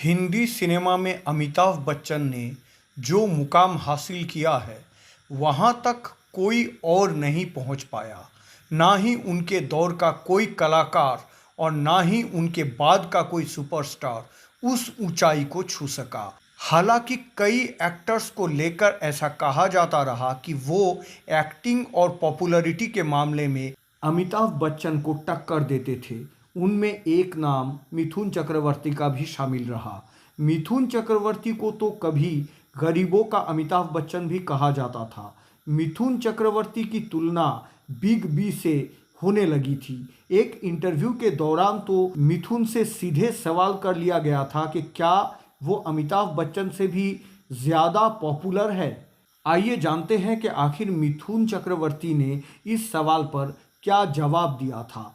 Hindi cinema में अमिताभ बच्चन ने जो मुकाम हासिल किया है वहाँ तक कोई और नहीं पहुँच पाया। ना ही उनके दौर का कोई कलाकार और ना ही उनके बाद का कोई सुपरस्टार उस ऊंचाई को छू सका। हालांकि कई एक्टर्स को लेकर ऐसा कहा जाता रहा कि वो एक्टिंग और पॉपुलैरिटी के मामले में अमिताभ बच्चन को टक्कर देते थे। उनमें एक नाम मिथुन चक्रवर्ती का भी शामिल रहा। मिथुन चक्रवर्ती को तो कभी गरीबों का अमिताभ बच्चन भी कहा जाता था। मिथुन चक्रवर्ती की तुलना बिग बी से होने लगी थी। एक इंटरव्यू के दौरान तो मिथुन से सीधे सवाल कर लिया गया था कि क्या वो अमिताभ बच्चन से भी ज़्यादा पॉपुलर है। आइए जानते हैं कि आखिर मिथुन चक्रवर्ती ने इस सवाल पर क्या जवाब दिया था।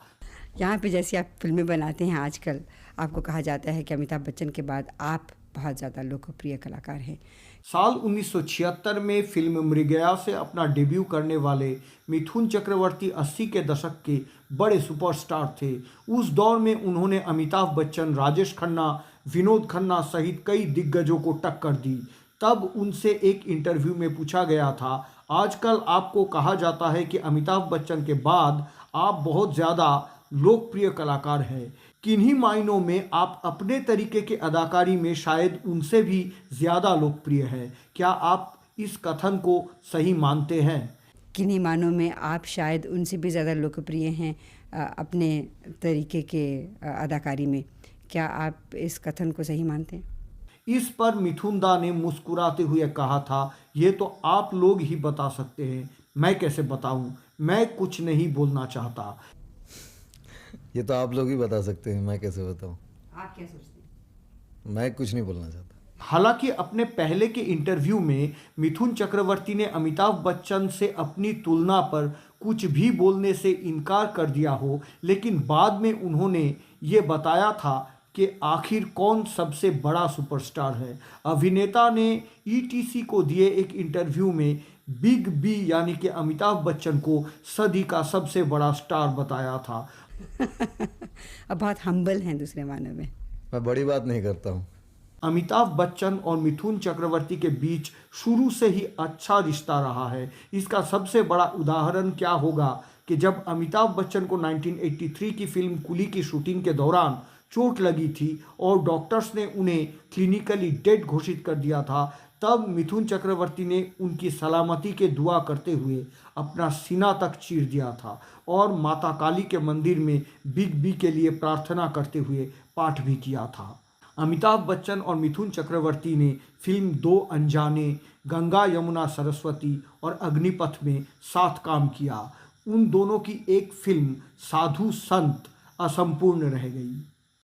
यहाँ पे जैसे आप फिल्में बनाते हैं आजकल, आपको कहा जाता है कि अमिताभ बच्चन के बाद आप बहुत ज़्यादा लोकप्रिय कलाकार हैं। साल 1976 में फिल्म मृगया से अपना डेब्यू करने वाले मिथुन चक्रवर्ती 80 के दशक के बड़े सुपरस्टार थे। उस दौर में उन्होंने अमिताभ बच्चन, राजेश खन्ना, विनोद खन्ना सहित कई दिग्गजों को टक्कर दी। तब उनसे एक इंटरव्यू में पूछा गया था, आजकल आपको कहा जाता है कि अमिताभ बच्चन के बाद आप बहुत ज़्यादा लोकप्रिय कलाकार हैं। किन्हीं मायनों में आप अपने तरीके की अदाकारी में शायद उनसे भी ज़्यादा लोकप्रिय हैं। क्या आप इस कथन को सही मानते हैं? किन्हीं मानों में आप शायद उनसे भी ज़्यादा लोकप्रिय हैं अपने तरीके के अदाकारी में। क्या आप इस कथन को सही मानते हैं? इस पर मिथुन दा ने मुस्कुराते हुए कहा था, ये तो आप लोग ही बता सकते हैं, मैं कैसे बताऊं? मैं कुछ नहीं बोलना चाहता। ये तो आप लोग ही बता सकते हैं, मैं कैसे बताऊं? आप क्या सोचते हैं? मैं कुछ नहीं बोलना चाहता। हालांकि अपने पहले के इंटरव्यू में मिथुन चक्रवर्ती ने अमिताभ बच्चन से अपनी तुलना पर कुछ भी बोलने से इनकार कर दिया हो, लेकिन बाद में उन्होंने ये बताया था कि आखिर कौन सबसे बड़ा सुपरस्टार है। अभिनेता ने ईटीसी को दिए एक इंटरव्यू में बिग बी यानी कि अमिताभ बच्चन को सदी का सबसे बड़ा स्टार बताया था। अब बहुत हम्बल हैं दूसरे मानों में। मैं बड़ी बात नहीं करता हूँ। अमिताभ बच्चन और मिथुन चक्रवर्ती के बीच शुरू से ही अच्छा रिश्ता रहा है। इसका सबसे बड़ा उदाहरण क्या होगा कि जब अमिताभ बच्चन को 1983 की फिल्म कुली की शूटिंग के दौरान चोट लगी थी और डॉक्टर्स ने उन्हें क्लिनिकली डेड घोषित कर दिया था, तब मिथुन चक्रवर्ती ने उनकी सलामती के दुआ करते हुए अपना सीना तक चीर दिया था और माता काली के मंदिर में बिग बी के लिए प्रार्थना करते हुए पाठ भी किया था। अमिताभ बच्चन और मिथुन चक्रवर्ती ने फिल्म दो अनजाने, गंगा यमुना सरस्वती और अग्निपथ में साथ काम किया। उन दोनों की एक फिल्म साधु संत असंपूर्ण रह गई।